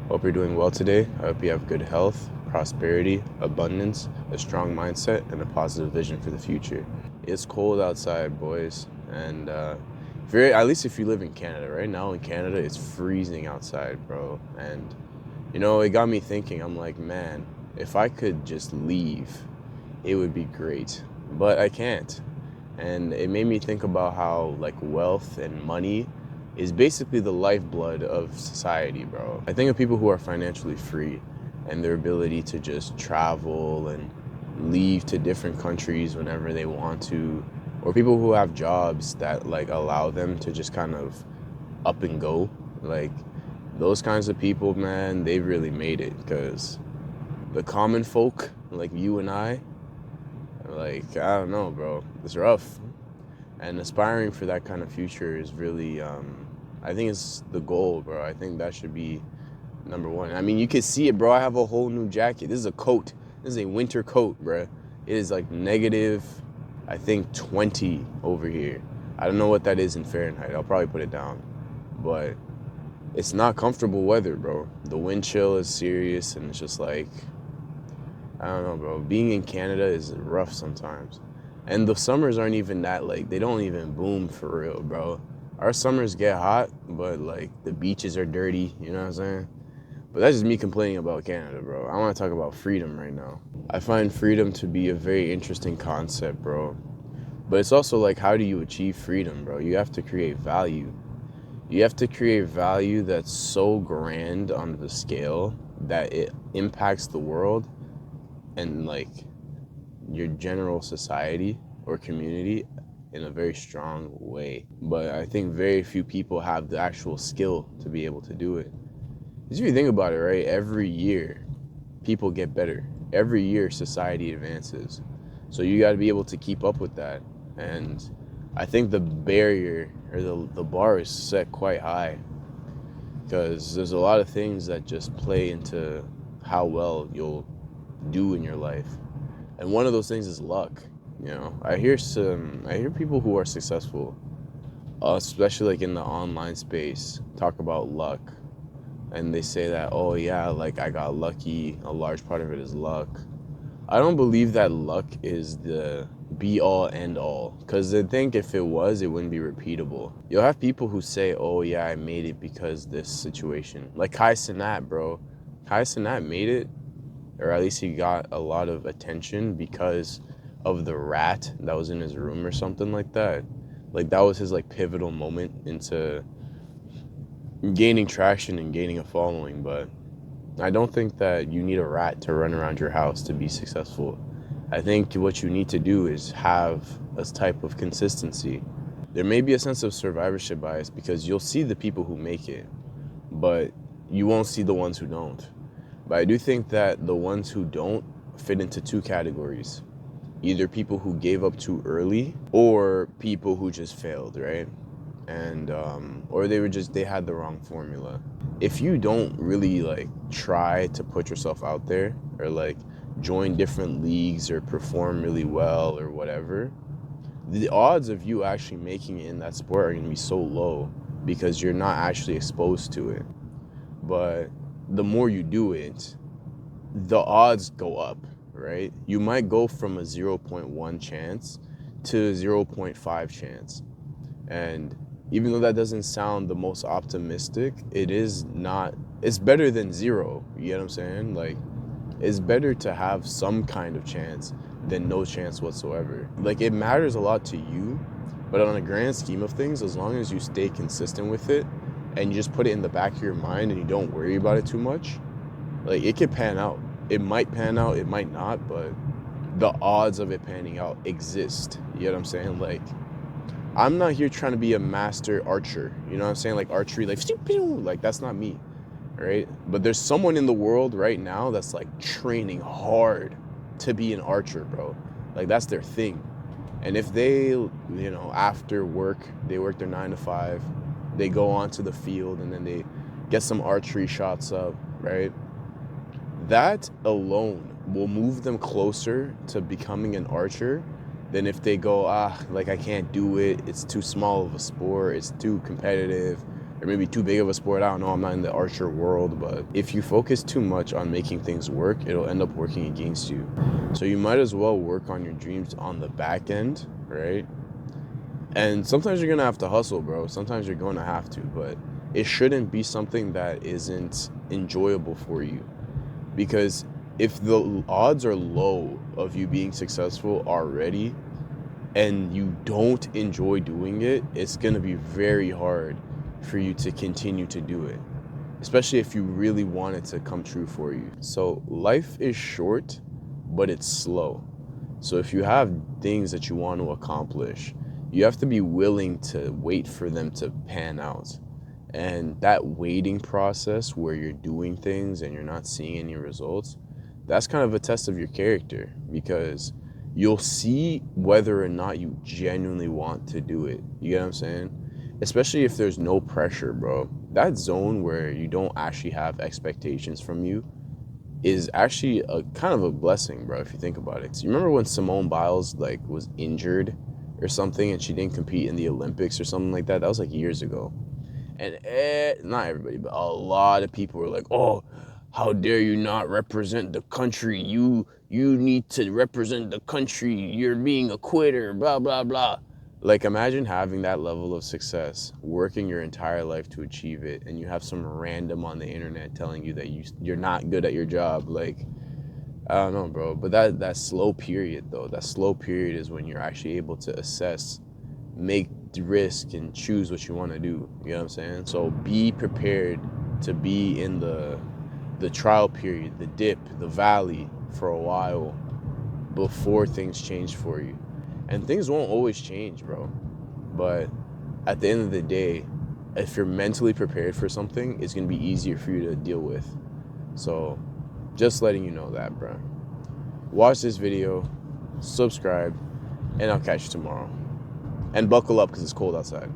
Hope you're doing well today. I hope you have good health, prosperity, abundance, a strong mindset, and a positive vision for the future. It's cold outside, boys, and at least if you live in Canada. Right now in Canada, it's freezing outside, bro. And it got me thinking. I'm like, man, if I could just leave, it would be great, but I can't. And it made me think about how like wealth and money is basically the lifeblood of society, bro. I think of people who are financially free and their ability to just travel and leave to different countries whenever they want to, or people who have jobs that like allow them to just kind of up and go. Like those kinds of people, man, they really made it, because the common folk like you and I, like, I don't know, bro. It's rough. And aspiring for that kind of future is really, I think it's the goal, bro. I think that should be number one. I mean, you can see it, bro. I have a whole new jacket. This is a coat. This is a winter coat, bro. It is like negative, I think, 20 over here. I don't know what that is in Fahrenheit. I'll probably put it down. But it's not comfortable weather, bro. The wind chill is serious, and it's just like, I don't know, bro. Being in Canada is rough sometimes. And the summers aren't even that, like, they don't even boom for real, bro. Our summers get hot, but, like, the beaches are dirty, you know what I'm saying? But that's just me complaining about Canada, bro. I want to talk about freedom right now. I find freedom to be a very interesting concept, bro. But it's also like, how do you achieve freedom, bro? You have to create value. You have to create value that's so grand on the scale that it impacts the world and like your general society or community in a very strong way. But I think very few people have the actual skill to be able to do it. Because if you think about it, right, every year people get better. Every year society advances. So you got to be able to keep up with that. And I think the barrier or the bar is set quite high, because there's a lot of things that just play into how well you'll do in your life. And one of those things is luck. I hear people who are successful, especially like in the online space, talk about luck. And they say that, oh yeah, like I got lucky. A large part of it is luck. I don't believe that luck is the be all end all, because I think if it was, it wouldn't be repeatable. You'll have people who say, oh yeah, I made it because this situation. Like Kai Cenat, bro. Kai Cenat made it, or at least he got a lot of attention because of the rat that was in his room or something like that. Like that was his like pivotal moment into gaining traction and gaining a following. But I don't think that you need a rat to run around your house to be successful. I think what you need to do is have a type of consistency. There may be a sense of survivorship bias because you'll see the people who make it, but you won't see the ones who don't. But I do think that the ones who don't fit into two categories. Either people who gave up too early or people who just failed, right? And or they had the wrong formula. If you don't really like try to put yourself out there, or like join different leagues or perform really well or whatever, the odds of you actually making it in that sport are going to be so low because you're not actually exposed to it. But the more you do it, the odds go up, right? You might go from a 0.1 chance to a 0.5 chance. And even though that doesn't sound the most optimistic, it's better than zero. You get what I'm saying? Like, it's better to have some kind of chance than no chance whatsoever. Like, it matters a lot to you, but on a grand scheme of things, as long as you stay consistent with it and you just put it in the back of your mind and you don't worry about it too much, like, it could pan out. It might pan out, it might not, but the odds of it panning out exist. You get what I'm saying? Like, I'm not here trying to be a master archer. You know what I'm saying? Like archery, like that's not me, right? But there's someone in the world right now that's like training hard to be an archer, bro. Like that's their thing. And if they, after work, they work their 9 to 5, they go onto the field and then they get some archery shots up, right? That alone will move them closer to becoming an archer than if they go, like I can't do it, it's too small of a sport, it's too competitive, or maybe too big of a sport. I don't know. I'm not in the archer world, but if you focus too much on making things work, it'll end up working against you. So you might as well work on your dreams on the back end, right? And sometimes you're gonna have to hustle, bro. Sometimes you're going to have to, but it shouldn't be something that isn't enjoyable for you. Because if the odds are low of you being successful already and you don't enjoy doing it, it's gonna be very hard for you to continue to do it, especially if you really want it to come true for you. So life is short, but it's slow. So if you have things that you want to accomplish, you have to be willing to wait for them to pan out. And that waiting process where you're doing things and you're not seeing any results, that's kind of a test of your character, because you'll see whether or not you genuinely want to do it. You get what I'm saying? Especially if there's no pressure, bro. That zone where you don't actually have expectations from you is actually a kind of a blessing, bro, if you think about it. So you remember when Simone Biles like was injured or something and she didn't compete in the Olympics or something like that? That was like years ago. And not everybody, but a lot of people were like, "Oh, how dare you not represent the country? You need to represent the country. You're being a quitter, blah, blah, blah." Like, imagine having that level of success, working your entire life to achieve it, and you have some random on the internet telling you that you're not good at your job. Like, I don't know, bro. But that slow period, though, that slow period is when you're actually able to assess, make the risk, and choose what you want to do. You know what I'm saying? So be prepared to be in the trial period, the dip, the valley for a while before things change for you. And things won't always change, bro. But at the end of the day, if you're mentally prepared for something, it's going to be easier for you to deal with. So just letting you know that, bro. Watch this video, subscribe, and I'll catch you tomorrow. And buckle up because it's cold outside.